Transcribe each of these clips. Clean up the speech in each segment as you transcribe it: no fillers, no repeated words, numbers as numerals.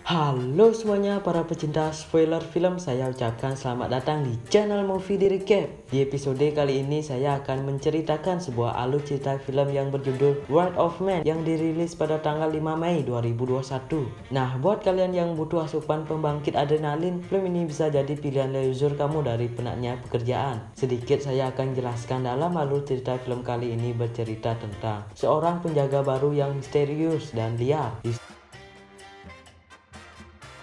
Halo semuanya para pecinta spoiler film, saya ucapkan selamat datang di channel Movie Di Recap. Di episode kali ini saya akan menceritakan sebuah alur cerita film yang berjudul Word of Man yang dirilis pada tanggal 5 Mei 2021. Nah, buat kalian yang butuh asupan pembangkit adrenalin, film ini bisa jadi pilihan leisure kamu dari penatnya pekerjaan. Sedikit saya akan jelaskan dalam alur cerita film kali ini bercerita tentang seorang penjaga baru yang misterius dan liar.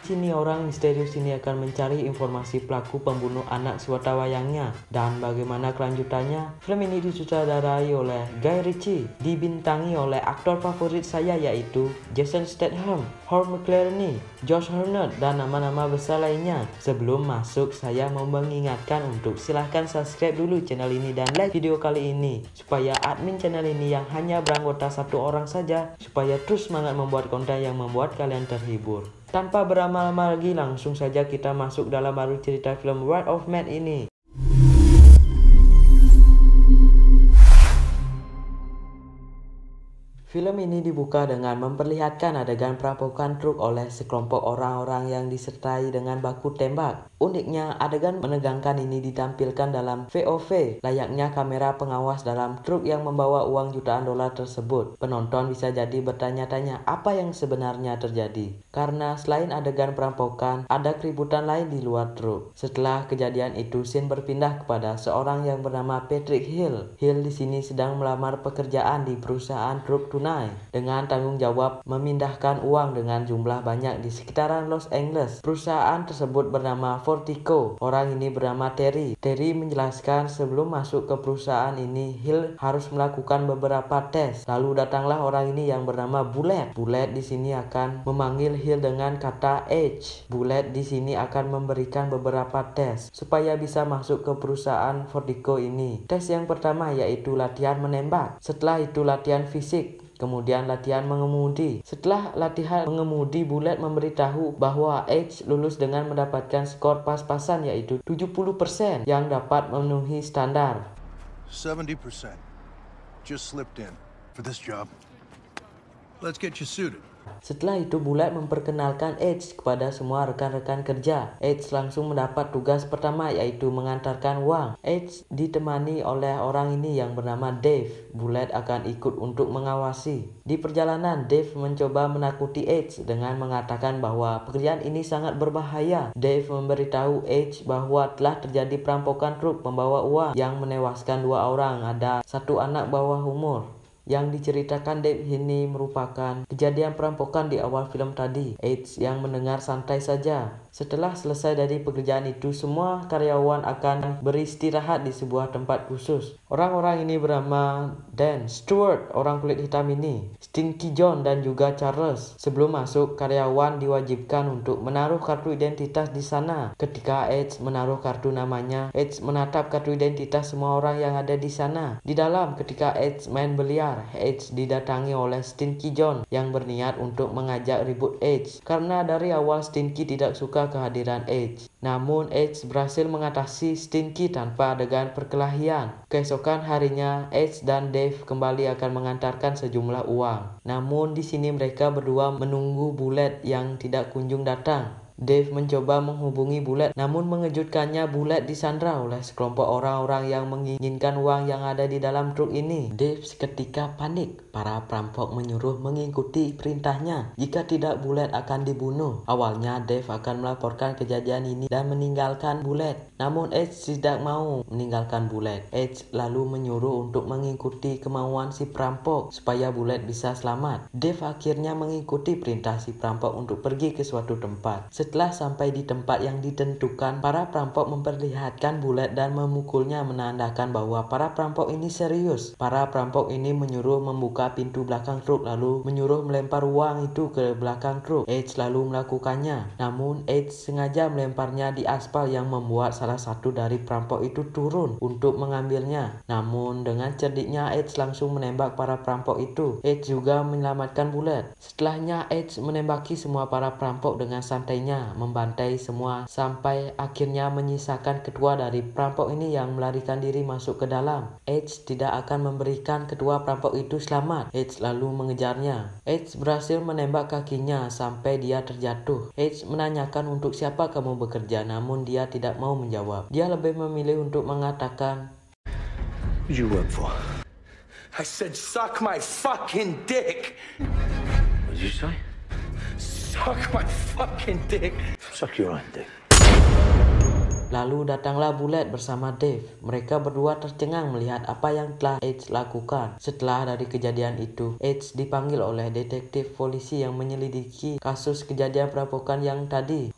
Sini orang misterius ini akan mencari informasi pelaku pembunuh anak sewatawayangnya dan bagaimana kelanjutannya. Film ini disutradarai oleh Guy Ritchie, dibintangi oleh aktor favorit saya yaitu Jason Statham, Hugh McClarney, Josh Hartnett, dan nama-nama besar lainnya. Sebelum masuk, saya mau mengingatkan untuk silahkan subscribe dulu channel ini dan like video kali ini supaya admin channel ini yang hanya beranggota satu orang saja supaya terus semangat membuat konten yang membuat kalian terhibur. Tanpa berlama-lama lagi, langsung saja kita masuk dalam alur cerita film Word of Man ini. Film ini dibuka dengan memperlihatkan adegan perampokan truk oleh sekelompok orang-orang yang disertai dengan baku tembak. Uniknya, adegan menegangkan ini ditampilkan dalam VOV, layaknya kamera pengawas dalam truk yang membawa uang jutaan dolar tersebut. Penonton bisa jadi bertanya-tanya apa yang sebenarnya terjadi. Karena selain adegan perampokan, ada keributan lain di luar truk. Setelah kejadian itu, scene berpindah kepada seorang yang bernama Patrick Hill. Hill di sini sedang melamar pekerjaan di perusahaan truk dengan tanggung jawab memindahkan uang dengan jumlah banyak di sekitaran Los Angeles. Perusahaan tersebut bernama Fortico. Orang ini bernama Terry. Terry menjelaskan sebelum masuk ke perusahaan ini, Hill harus melakukan beberapa tes. Lalu datanglah orang ini yang bernama Bullet. Bullet di sini akan memanggil Hill dengan kata H. Bullet di sini akan memberikan beberapa tes supaya bisa masuk ke perusahaan Fortico ini. Tes yang pertama yaitu latihan menembak. Setelah itu latihan fisik. Kemudian latihan mengemudi. Setelah latihan mengemudi, Bullet memberitahu bahwa H lulus dengan mendapatkan skor pas-pasan yaitu 70% yang dapat memenuhi standar. 70%. Just slipped in for this job. Let's get you suited. Setelah itu Bullet memperkenalkan H kepada semua rekan-rekan kerja. H langsung mendapat tugas pertama yaitu mengantarkan uang. H ditemani oleh orang ini yang bernama Dave. Bullet akan ikut untuk mengawasi. Di perjalanan Dave mencoba menakuti H dengan mengatakan bahwa pekerjaan ini sangat berbahaya. Dave memberitahu H bahwa telah terjadi perampokan truk membawa uang yang menewaskan 2 orang. Ada 1 anak bawah umur. Yang diceritakan Dave ini merupakan kejadian perampokan di awal film tadi. H yang mendengar santai saja. Setelah selesai dari pekerjaan itu, semua karyawan akan beristirahat di sebuah tempat khusus. Orang-orang ini bernama Dan, Stewart, orang kulit hitam ini, Stinky John, dan juga Charles. Sebelum masuk, karyawan diwajibkan untuk menaruh kartu identitas di sana. Ketika H menaruh kartu namanya, H menatap kartu identitas semua orang yang ada di sana. Di dalam, ketika H main biliar, H didatangi oleh Stinky John yang berniat untuk mengajak ribut H. Karena dari awal Stinky tidak suka kehadiran H. Namun H berhasil mengatasi Stinky tanpa adegan perkelahian. Keesokan harinya H dan Dave kembali akan mengantarkan sejumlah uang. Namun di sini mereka berdua menunggu Bullet yang tidak kunjung datang. Dave mencoba menghubungi Bullet, namun mengejutkannya Bullet disandra oleh sekelompok orang-orang yang menginginkan uang yang ada di dalam truk ini. Dave seketika panik. Para perampok menyuruh mengikuti perintahnya. Jika tidak, Bullet akan dibunuh. Awalnya Dave akan melaporkan kejadian ini dan meninggalkan Bullet. Namun H tidak mau meninggalkan Bullet. H lalu menyuruh untuk mengikuti kemauan si perampok supaya Bullet bisa selamat. Dave akhirnya mengikuti perintah si perampok untuk pergi ke suatu tempat. Setelah sampai di tempat yang ditentukan, para perampok memperlihatkan Bullet dan memukulnya, menandakan bahwa para perampok ini serius. Para perampok ini menyuruh membuka pintu belakang truk lalu menyuruh melempar uang itu ke belakang truk. H lalu melakukannya. Namun H sengaja melemparnya di aspal yang membuat salah satu dari perampok itu turun untuk mengambilnya. Namun dengan cerdiknya H langsung menembak para perampok itu. H juga menyelamatkan Bullet. Setelahnya H menembaki semua para perampok dengan santainya kelompoknya membantai semua sampai akhirnya menyisakan ketua dari perampok ini yang melarikan diri masuk ke dalam. Edge tidak akan memberikan ketua perampok itu selamat. Edge lalu mengejarnya. Edge berhasil menembak kakinya sampai dia terjatuh. Edge menanyakan untuk siapa kamu bekerja, namun dia tidak mau menjawab. Dia lebih memilih untuk mengatakan, Who'd you work for? I said suck my fucking dick! What did you say? Suck my fucking dick! Suck your own dick. Lalu datanglah Bullet bersama Dave. Mereka berdua tercengang melihat apa yang telah Edge lakukan. Setelah dari kejadian itu, Edge dipanggil oleh detektif polisi yang menyelidiki kasus kejadian perampokan yang tadi.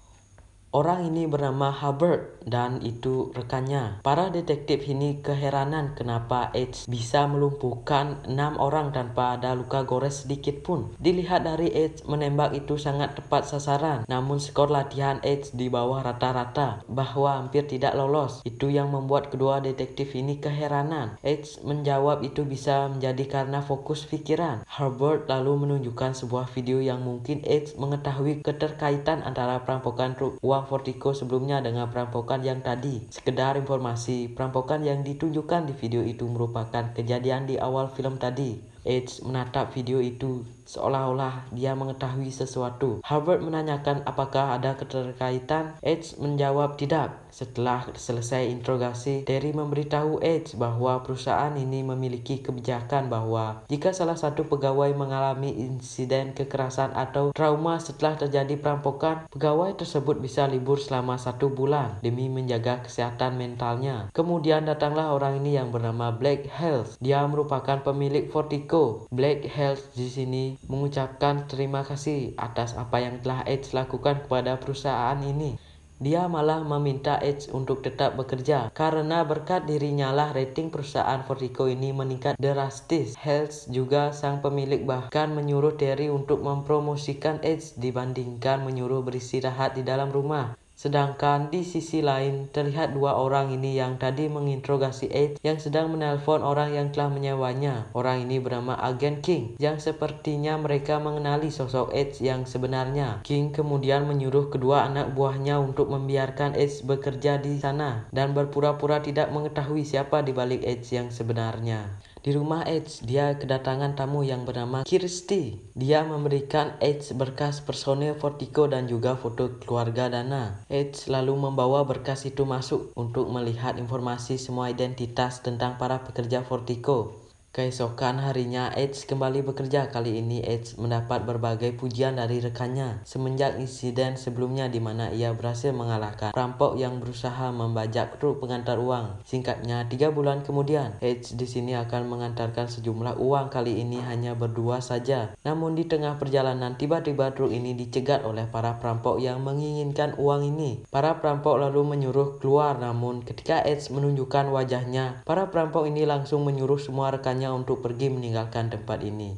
Orang ini bernama Hubbard dan itu rekannya. Para detektif ini keheranan kenapa Edge bisa melumpuhkan 6 orang tanpa ada luka gores sedikit pun. Dilihat dari Edge menembak itu sangat tepat sasaran, namun skor latihan Edge di bawah rata-rata, bahwa hampir tidak lolos. Itu yang membuat kedua detektif ini keheranan. Edge menjawab itu bisa menjadi karena fokus pikiran. Hubbard lalu menunjukkan sebuah video yang mungkin Edge mengetahui keterkaitan antara perampokan truk uang Vertigo sebelumnya dengan perampokan yang tadi. Sekedar informasi, perampokan yang ditunjukkan di video itu merupakan kejadian di awal film tadi. Edge menatap video itu seolah-olah dia mengetahui sesuatu. Hubbard menanyakan apakah ada keterkaitan. Edge menjawab tidak. Setelah selesai interogasi, Terry memberitahu Edge bahwa perusahaan ini memiliki kebijakan bahwa jika salah satu pegawai mengalami insiden kekerasan atau trauma setelah terjadi perampokan, pegawai tersebut bisa libur selama 1 bulan demi menjaga kesehatan mentalnya. Kemudian datanglah orang ini yang bernama Black Health. Dia merupakan pemilik Vertigo. Black Health di sini mengucapkan terima kasih atas apa yang telah Edge lakukan kepada perusahaan ini. Dia malah meminta Edge untuk tetap bekerja karena berkat dirinya lah rating perusahaan Vertigo ini meningkat drastis. Health juga sang pemilik bahkan menyuruh Terry untuk mempromosikan Edge dibandingkan menyuruh beristirahat di dalam rumah. Sedangkan di sisi lain terlihat 2 orang ini yang tadi menginterogasi Edge yang sedang menelpon orang yang telah menyewanya. Orang ini bernama Agen King yang sepertinya mereka mengenali sosok Edge yang sebenarnya. King kemudian menyuruh kedua anak buahnya untuk membiarkan Edge bekerja di sana dan berpura-pura tidak mengetahui siapa di balik Edge yang sebenarnya. Di rumah Edge, dia kedatangan tamu yang bernama Kirsty. Dia memberikan Edge berkas personil Vertigo dan juga foto keluarga Dana. Edge lalu membawa berkas itu masuk untuk melihat informasi semua identitas tentang para pekerja Vertigo. Keesokan harinya Edge kembali bekerja. Kali ini Edge mendapat berbagai pujian dari rekannya semenjak insiden sebelumnya di mana ia berhasil mengalahkan perampok yang berusaha membajak truk pengantar uang. Singkatnya, 3 bulan kemudian Edge di sini akan mengantarkan sejumlah uang, kali ini hanya berdua saja. Namun di tengah perjalanan tiba-tiba truk ini dicegat oleh para perampok yang menginginkan uang ini. Para perampok lalu menyuruh keluar, namun ketika Edge menunjukkan wajahnya, para perampok ini langsung menyuruh semua rekannya untuk pergi meninggalkan tempat ini.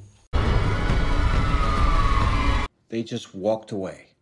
They just walked away.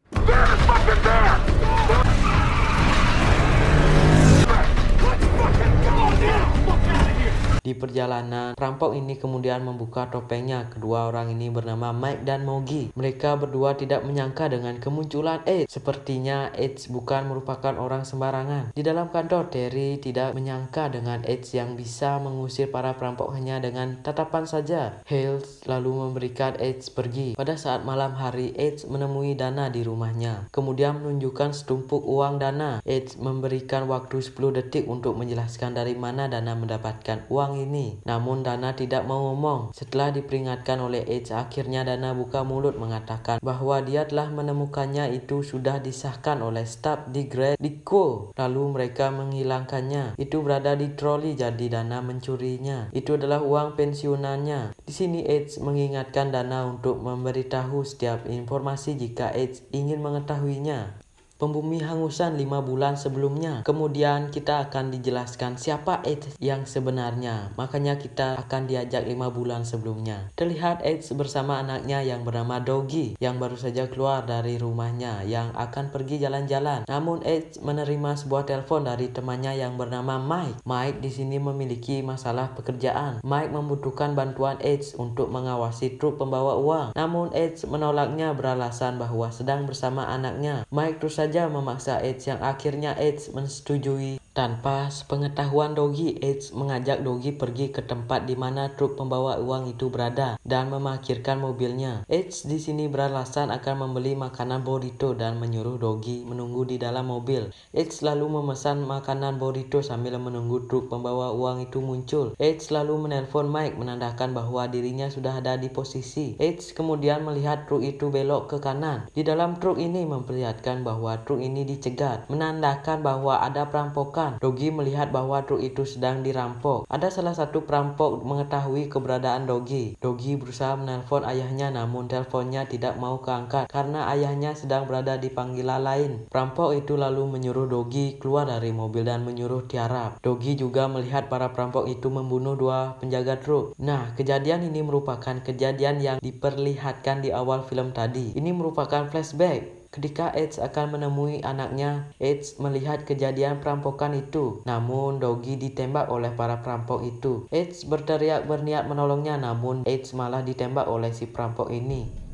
Di perjalanan, perampok ini kemudian membuka topengnya. Kedua orang ini bernama Mike dan Mogi. Mereka berdua tidak menyangka dengan kemunculan Edge. Sepertinya Edge bukan merupakan orang sembarangan. Di dalam kantor, Terry tidak menyangka dengan Edge yang bisa mengusir para perampok hanya dengan tatapan saja. Hales lalu memberikan Edge pergi. Pada saat malam hari, Edge menemui Dana di rumahnya. Kemudian menunjukkan setumpuk uang Dana. Edge memberikan waktu 10 detik untuk menjelaskan dari mana Dana mendapatkan uang ini. Namun Dana tidak mau ngomong. Setelah diperingatkan oleh Edge, akhirnya Dana buka mulut mengatakan bahwa dia telah menemukannya itu sudah disahkan oleh staf di Great Dico. Lalu mereka menghilangkannya. Itu berada di troli, jadi Dana mencurinya. Itu adalah uang pensiunannya. Di sini Edge mengingatkan Dana untuk memberitahu setiap informasi jika Edge ingin mengetahuinya. pembumi hangusan 5 bulan sebelumnya. Kemudian kita akan dijelaskan siapa Ed yang sebenarnya. Makanya kita akan diajak 5 bulan sebelumnya. Terlihat Ed bersama anaknya yang bernama Doggy yang baru saja keluar dari rumahnya yang akan pergi jalan-jalan. Namun Ed menerima sebuah telepon dari temannya yang bernama Mike. Mike di sini memiliki masalah pekerjaan. Mike membutuhkan bantuan Ed untuk mengawasi truk pembawa uang. Namun Ed menolaknya beralasan bahwa sedang bersama anaknya. Mike terus saja memaksa Ed yang akhirnya Ed menyetujui. Tanpa sepengetahuan Doggy, Ed mengajak Doggy pergi ke tempat di mana truk pembawa uang itu berada dan memarkirkan mobilnya. Ed di sini beralasan akan membeli makanan burrito dan menyuruh Doggy menunggu di dalam mobil. Ed selalu memesan makanan burrito sambil menunggu truk pembawa uang itu muncul. Ed selalu menelpon Mike menandakan bahwa dirinya sudah ada di posisi. Ed kemudian melihat truk itu belok ke kanan. Di dalam truk ini memperlihatkan bahwa truk ini dicegat, menandakan bahwa ada perampokan. Doggy melihat bahwa truk itu sedang dirampok. Ada salah satu perampok mengetahui keberadaan Doggy. Doggy berusaha menelpon ayahnya namun teleponnya tidak mau keangkat karena ayahnya sedang berada di panggilan lain. Perampok itu lalu menyuruh Doggy keluar dari mobil dan menyuruh tiarap. Doggy juga melihat para perampok itu membunuh 2 penjaga truk. Nah, kejadian ini merupakan kejadian yang diperlihatkan di awal film tadi. Ini merupakan flashback. Ketika Ed akan menemui anaknya, Ed melihat kejadian perampokan itu. Namun Doggy ditembak oleh para perampok itu. Ed berteriak berniat menolongnya, namun Ed malah ditembak oleh si perampok ini.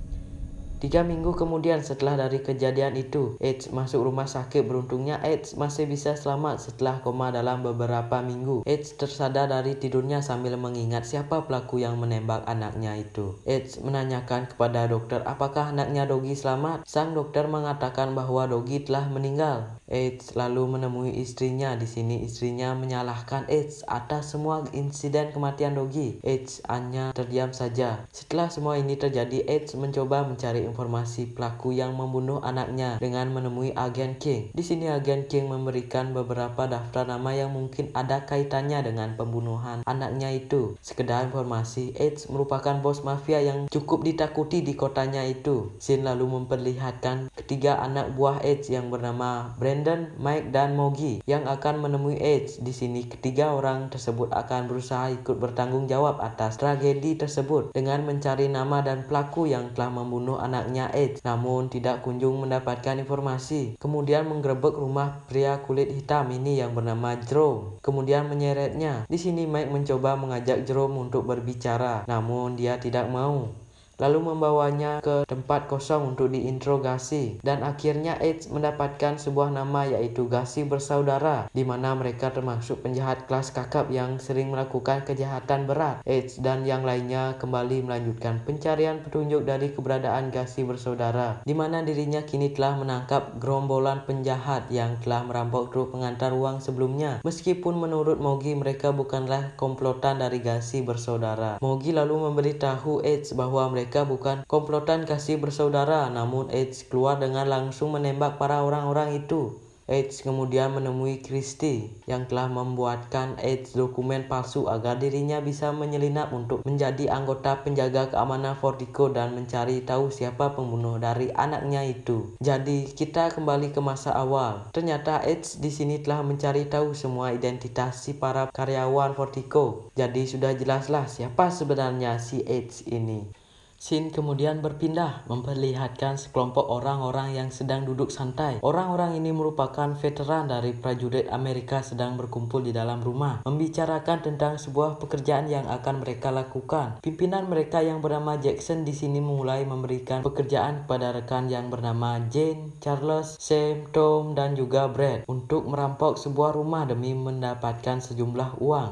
3 minggu kemudian setelah dari kejadian itu, Ed masuk rumah sakit. Beruntungnya Ed masih bisa selamat setelah koma dalam beberapa minggu. Ed tersadar dari tidurnya sambil mengingat siapa pelaku yang menembak anaknya itu. Ed menanyakan kepada dokter apakah anaknya Doggy selamat. Sang dokter mengatakan bahwa Doggy telah meninggal. Ed lalu menemui istrinya. Di sini istrinya menyalahkan Ed atas semua insiden kematian Doggy. Ed hanya terdiam saja. Setelah semua ini terjadi, Ed mencoba mencari informasi pelaku yang membunuh anaknya dengan menemui agen King. Di sini agen King memberikan beberapa daftar nama yang mungkin ada kaitannya dengan pembunuhan anaknya itu. Sekedar informasi, Ed merupakan bos mafia yang cukup ditakuti di kotanya itu. Scene lalu memperlihatkan ketiga anak buah Ed yang bernama Brandon, Mike, dan Moggy yang akan menemui Ed. Di sini ketiga orang tersebut akan berusaha ikut bertanggung jawab atas tragedi tersebut dengan mencari nama dan pelaku yang telah membunuh anaknya Ed, namun tidak kunjung mendapatkan informasi. Kemudian menggerebek rumah pria kulit hitam ini yang bernama Jerome, kemudian menyeretnya. Di sini Mike mencoba mengajak Jerome untuk berbicara, namun dia tidak mau. Lalu membawanya ke tempat kosong untuk diinterogasi. Dan akhirnya Ed mendapatkan sebuah nama yaitu Gasi Bersaudara, di mana mereka termasuk penjahat kelas kakap yang sering melakukan kejahatan berat. Ed dan yang lainnya kembali melanjutkan pencarian petunjuk dari keberadaan Gasi Bersaudara, di mana dirinya kini telah menangkap gerombolan penjahat yang telah merampok truk pengantar uang sebelumnya. Meskipun menurut Moggy mereka bukanlah komplotan dari Gasi Bersaudara. Moggy lalu memberitahu Ed bahwa mereka bukan komplotan Gasi Bersaudara, namun Ed keluar dengan langsung menembak para orang-orang itu. Ed kemudian menemui Christy yang telah membuatkan Ed dokumen palsu agar dirinya bisa menyelinap untuk menjadi anggota penjaga keamanan Vertigo dan mencari tahu siapa pembunuh dari anaknya itu. Jadi kita kembali ke masa awal. Ternyata Ed di sini telah mencari tahu semua identitas si para karyawan Vertigo. Jadi sudah jelaslah siapa sebenarnya si Ed ini. Scene kemudian berpindah memperlihatkan sekelompok orang-orang yang sedang duduk santai. Orang-orang ini merupakan veteran dari prajurit Amerika sedang berkumpul di dalam rumah, membicarakan tentang sebuah pekerjaan yang akan mereka lakukan. Pimpinan mereka yang bernama Jackson di sini mulai memberikan pekerjaan kepada rekan yang bernama Jane, Charles, Sam, Tom, dan juga Brad untuk merampok sebuah rumah demi mendapatkan sejumlah uang.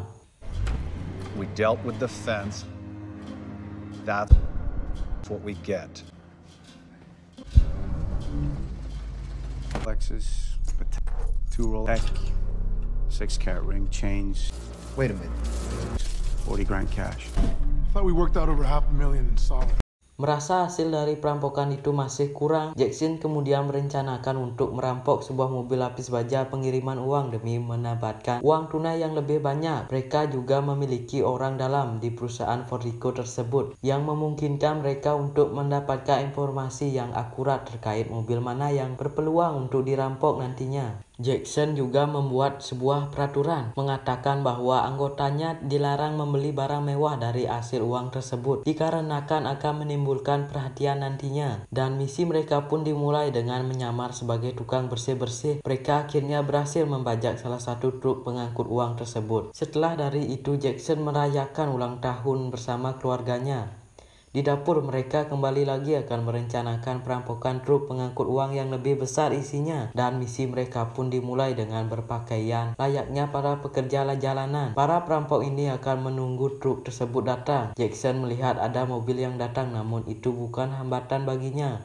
We dealt with the fence. That's what we get. Lexus, 2 Rolex, 6-carat ring, chains. Wait a minute. 40 grand cash. I thought we worked out over $500,000 in solid. Merasa hasil dari perampokan itu masih kurang, Jackson kemudian merencanakan untuk merampok sebuah mobil lapis baja pengiriman uang demi mendapatkan uang tunai yang lebih banyak. Mereka juga memiliki orang dalam di perusahaan Fortico tersebut yang memungkinkan mereka untuk mendapatkan informasi yang akurat terkait mobil mana yang berpeluang untuk dirampok nantinya. Jackson juga membuat sebuah peraturan mengatakan bahwa anggotanya dilarang membeli barang mewah dari hasil uang tersebut dikarenakan akan menimbulkan perhatian nantinya. Dan misi mereka pun dimulai dengan menyamar sebagai tukang bersih-bersih. Mereka akhirnya berhasil membajak salah satu truk pengangkut uang tersebut. Setelah dari itu Jackson merayakan ulang tahun bersama keluarganya. Di dapur mereka kembali lagi akan merencanakan perampokan truk pengangkut uang yang lebih besar isinya. Dan misi mereka pun dimulai dengan berpakaian layaknya para pekerja jalanan. Para perampok ini akan menunggu truk tersebut datang. Jackson melihat ada mobil yang datang namun itu bukan hambatan baginya.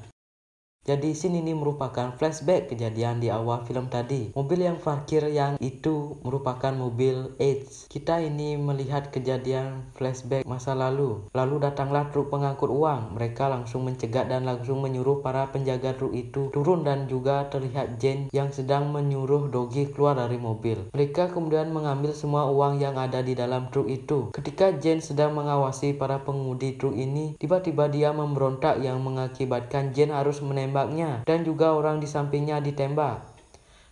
Jadi scene ini merupakan flashback kejadian di awal film tadi. Mobil yang parkir yang itu merupakan mobil Edge. Kita ini melihat kejadian flashback masa lalu. Lalu datanglah truk pengangkut uang. Mereka langsung mencegat dan langsung menyuruh para penjaga truk itu turun dan juga terlihat Jane yang sedang menyuruh Doggy keluar dari mobil. Mereka kemudian mengambil semua uang yang ada di dalam truk itu. Ketika Jane sedang mengawasi para pengemudi truk ini, tiba-tiba dia memberontak yang mengakibatkan Jane harus menembaknya dan juga orang di sampingnya ditembak.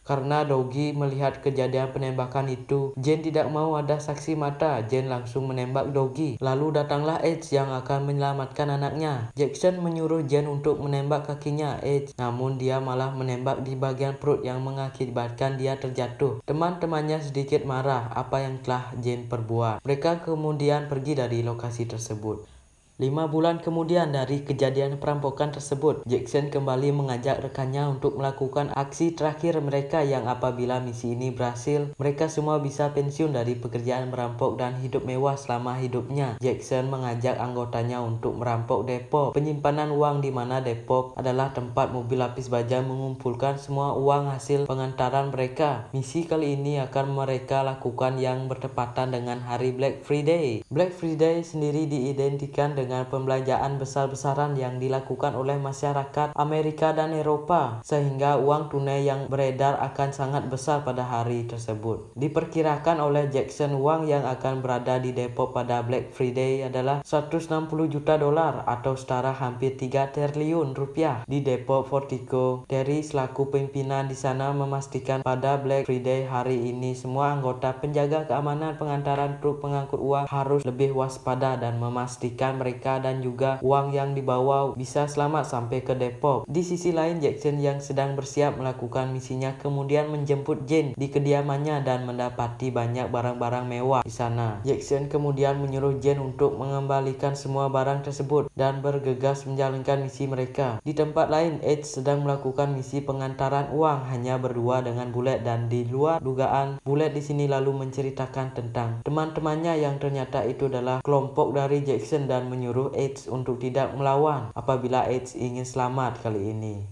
Karena Doggy melihat kejadian penembakan itu, Jane tidak mau ada saksi mata. Jane langsung menembak Doggy. Lalu datanglah Edge yang akan menyelamatkan anaknya. Jackson menyuruh Jane untuk menembak kakinya Edge, namun dia malah menembak di bagian perut yang mengakibatkan dia terjatuh. Teman-temannya sedikit marah apa yang telah Jane perbuat. Mereka kemudian pergi dari lokasi tersebut. 5 bulan kemudian dari kejadian perampokan tersebut, Jackson kembali mengajak rekannya untuk melakukan aksi terakhir mereka yang apabila misi ini berhasil, mereka semua bisa pensiun dari pekerjaan merampok dan hidup mewah selama hidupnya. Jackson mengajak anggotanya untuk merampok depo penyimpanan uang di mana depo adalah tempat mobil lapis baja mengumpulkan semua uang hasil pengantaran mereka. Misi kali ini akan mereka lakukan yang bertepatan dengan hari Black Friday. Black Friday sendiri diidentikan dengan pembelanjaan besar-besaran yang dilakukan oleh masyarakat Amerika dan Eropa, sehingga uang tunai yang beredar akan sangat besar pada hari tersebut. Diperkirakan oleh Jackson uang yang akan berada di depo pada Black Friday adalah 160 juta dolar atau setara hampir 3 triliun rupiah di depo Fortico. Terry selaku pimpinan di sana memastikan pada Black Friday hari ini semua anggota penjaga keamanan pengantaran truk pengangkut uang harus lebih waspada dan memastikan mereka dan juga uang yang dibawa bisa selamat sampai ke depo. Di sisi lain, Jackson yang sedang bersiap melakukan misinya kemudian menjemput Jane di kediamannya dan mendapati banyak barang-barang mewah di sana. Jackson kemudian menyuruh Jane untuk mengembalikan semua barang tersebut dan bergegas menjalankan misi mereka. Di tempat lain, Edge sedang melakukan misi pengantaran uang hanya berdua dengan Bullet, dan di luar dugaan, Bullet di sini lalu menceritakan tentang teman-temannya yang ternyata itu adalah kelompok dari Jackson dan menyuruh Edge untuk tidak melawan apabila Edge ingin selamat kali ini.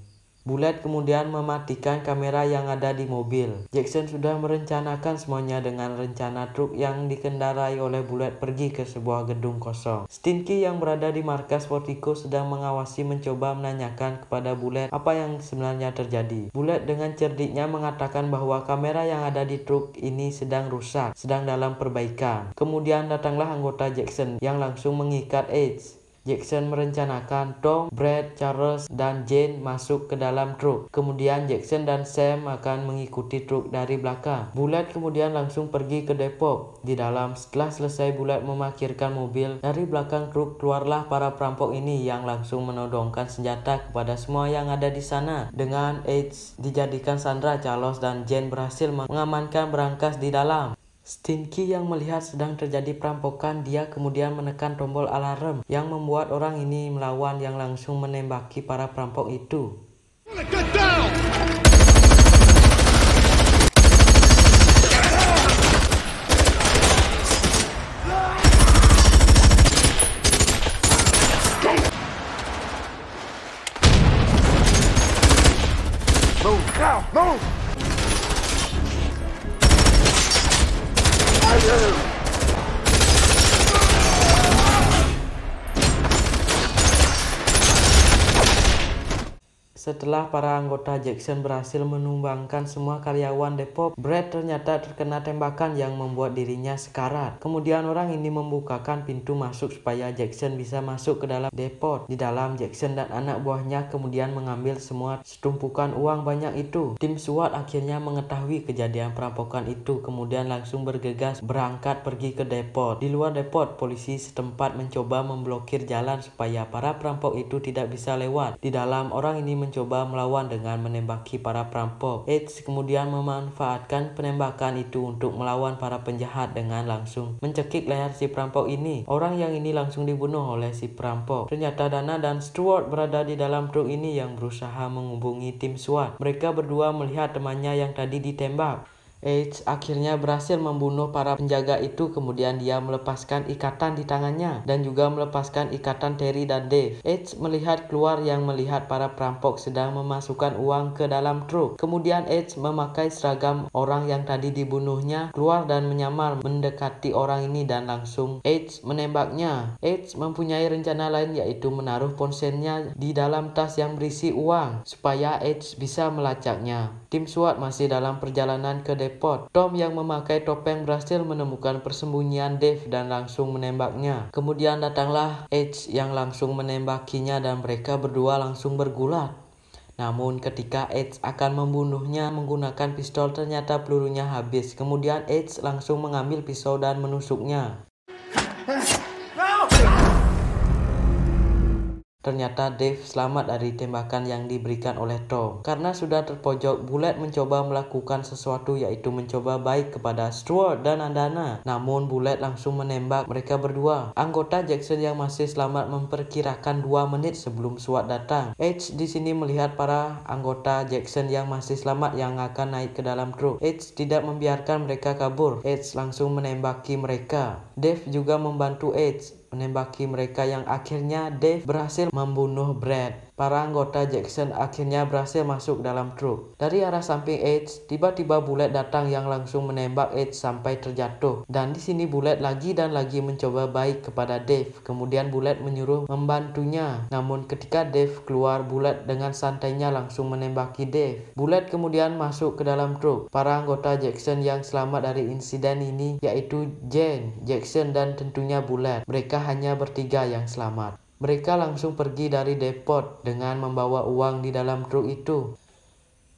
Bullet kemudian mematikan kamera yang ada di mobil. Jackson sudah merencanakan semuanya dengan rencana truk yang dikendarai oleh Bullet pergi ke sebuah gedung kosong. Stinky yang berada di markas Fortico sedang mengawasi mencoba menanyakan kepada Bullet apa yang sebenarnya terjadi. Bullet dengan cerdiknya mengatakan bahwa kamera yang ada di truk ini sedang rusak, sedang dalam perbaikan. Kemudian datanglah anggota Jackson yang langsung mengikat Edge. Jackson merencanakan Tom, Brad, Charles, dan Jane masuk ke dalam truk. Kemudian Jackson dan Sam akan mengikuti truk dari belakang. Bullet kemudian langsung pergi ke depo. Di dalam, setelah selesai Bullet memarkirkan mobil, dari belakang truk keluarlah para perampok ini yang langsung menodongkan senjata kepada semua yang ada di sana. Dengan Edge dijadikan sandera, Charles dan Jane berhasil mengamankan berangkas di dalam. Stinky yang melihat sedang terjadi perampokan, dia kemudian menekan tombol alarm yang membuat orang ini melawan yang langsung menembaki para perampok itu. Move! Setelah para anggota Jackson berhasil menumbangkan semua karyawan Depot, Brad ternyata terkena tembakan yang membuat dirinya sekarat. Kemudian orang ini membukakan pintu masuk supaya Jackson bisa masuk ke dalam Depot. Di dalam, Jackson dan anak buahnya kemudian mengambil semua setumpukan uang banyak itu. Tim SWAT akhirnya mengetahui kejadian perampokan itu, kemudian langsung bergegas berangkat pergi ke Depot. Di luar Depot, polisi setempat mencoba memblokir jalan supaya para perampok itu tidak bisa lewat. Di dalam, orang ini mencoba melawan dengan menembaki para perampok. H kemudian memanfaatkan penembakan itu untuk melawan para penjahat dengan langsung mencekik leher si perampok ini. Orang yang ini langsung dibunuh oleh si perampok. Ternyata Dana dan Stuart berada di dalam truk ini yang berusaha menghubungi tim SWAT. Mereka berdua melihat temannya yang tadi ditembak. H akhirnya berhasil membunuh para penjaga itu, kemudian dia melepaskan ikatan di tangannya dan juga melepaskan ikatan Terry dan Dave. H melihat keluar yang melihat para perampok sedang memasukkan uang ke dalam truk. Kemudian H memakai seragam orang yang tadi dibunuhnya, keluar dan menyamar mendekati orang ini dan langsung H menembaknya. H mempunyai rencana lain, yaitu menaruh ponselnya di dalam tas yang berisi uang supaya H bisa melacaknya. Tim SWAT masih dalam perjalanan ke Depot. Tom yang memakai topeng berhasil menemukan persembunyian Dave dan langsung menembaknya. Kemudian datanglah H yang langsung menembakinya dan mereka berdua langsung bergulat. Namun ketika H akan membunuhnya menggunakan pistol, ternyata pelurunya habis. Kemudian H langsung mengambil pisau dan menusuknya. Ternyata Dave selamat dari tembakan yang diberikan oleh Tom. Karena sudah terpojok, Bullet mencoba melakukan sesuatu, yaitu mencoba baik kepada Stuart dan Dana. Namun Bullet langsung menembak mereka berdua. Anggota Jackson yang masih selamat memperkirakan 2 menit sebelum SWAT datang. H di sini melihat para anggota Jackson yang masih selamat yang akan naik ke dalam truk. H tidak membiarkan mereka kabur. H langsung menembaki mereka. Dave juga membantu H menembaki mereka yang akhirnya Dave berhasil membunuh Brad. Para anggota Jackson akhirnya berhasil masuk dalam truk. Dari arah samping H, tiba-tiba Bullet datang yang langsung menembak H sampai terjatuh. Dan di sini Bullet lagi dan lagi mencoba baik kepada Dave. Kemudian Bullet menyuruh membantunya. Namun ketika Dave keluar, Bullet dengan santainya langsung menembaki Dave. Bullet kemudian masuk ke dalam truk. Para anggota Jackson yang selamat dari insiden ini yaitu Jane, Jackson dan tentunya Bullet. Mereka hanya bertiga yang selamat. Mereka langsung pergi dari Depot dengan membawa uang di dalam truk itu.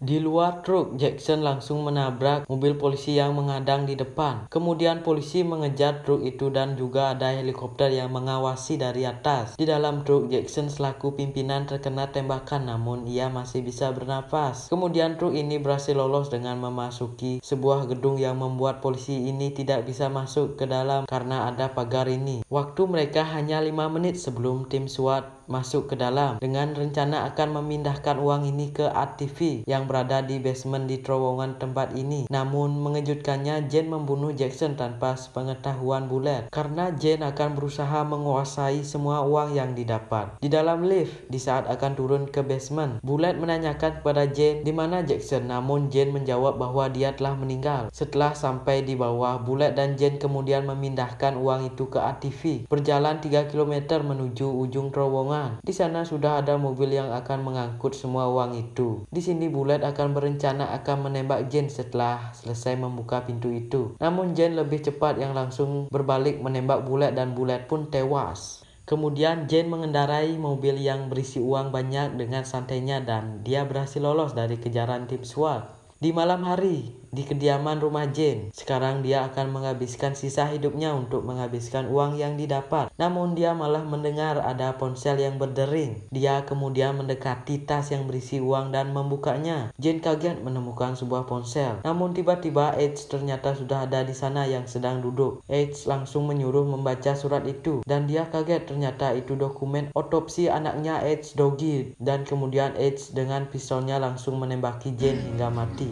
Di luar truk, Jackson langsung menabrak mobil polisi yang menghadang di depan. Kemudian polisi mengejar truk itu dan juga ada helikopter yang mengawasi dari atas. Di dalam truk, Jackson selaku pimpinan terkena tembakan, namun ia masih bisa bernafas. Kemudian truk ini berhasil lolos dengan memasuki sebuah gedung yang membuat polisi ini tidak bisa masuk ke dalam karena ada pagar ini. Waktu mereka hanya 5 menit sebelum tim SWAT masuk ke dalam dengan rencana akan memindahkan uang ini ke ATV yang berada di basement di terowongan tempat ini. Namun mengejutkannya, Jane membunuh Jackson tanpa sepengetahuan Bullet karena Jane akan berusaha menguasai semua uang yang didapat. Di dalam lift, di saat akan turun ke basement, Bullet menanyakan kepada Jane di mana Jackson, namun Jane menjawab bahwa dia telah meninggal. Setelah sampai di bawah, Bullet dan Jane kemudian memindahkan uang itu ke ATV. Berjalan 3 km menuju ujung terowongan. Di sana sudah ada mobil yang akan mengangkut semua uang itu. Di sini Bullet akan berencana akan menembak Jane setelah selesai membuka pintu itu. Namun Jane lebih cepat yang langsung berbalik menembak Bullet dan Bullet pun tewas. Kemudian Jane mengendarai mobil yang berisi uang banyak dengan santainya dan dia berhasil lolos dari kejaran tim SWAT. Di malam hari, di kediaman rumah Jane, sekarang dia akan menghabiskan sisa hidupnya untuk menghabiskan uang yang didapat. Namun dia malah mendengar ada ponsel yang berdering. Dia kemudian mendekati tas yang berisi uang dan membukanya. Jane kaget menemukan sebuah ponsel. Namun tiba-tiba H ternyata sudah ada di sana yang sedang duduk. H langsung menyuruh membaca surat itu dan dia kaget ternyata itu dokumen otopsi anaknya H, Doggy. Dan kemudian H dengan pistolnya langsung menembaki Jane hingga mati.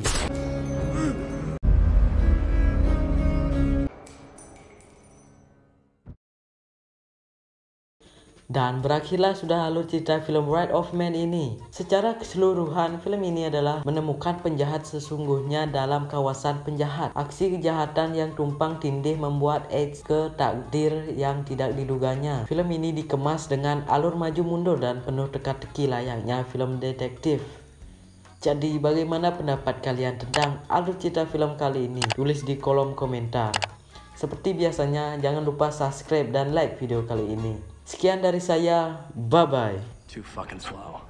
Dan berakhirlah sudah alur cerita film Right of Man ini. Secara keseluruhan, film ini adalah menemukan penjahat sesungguhnya dalam kawasan penjahat. Aksi kejahatan yang tumpang tindih membuat Edge ke takdir yang tidak diduganya. Film ini dikemas dengan alur maju mundur dan penuh teka-teki layaknya film detektif. Jadi bagaimana pendapat kalian tentang alur cerita film kali ini? Tulis di kolom komentar. Seperti biasanya, jangan lupa subscribe dan like video kali ini. Sekian dari saya, bye-bye. Too fucking slow.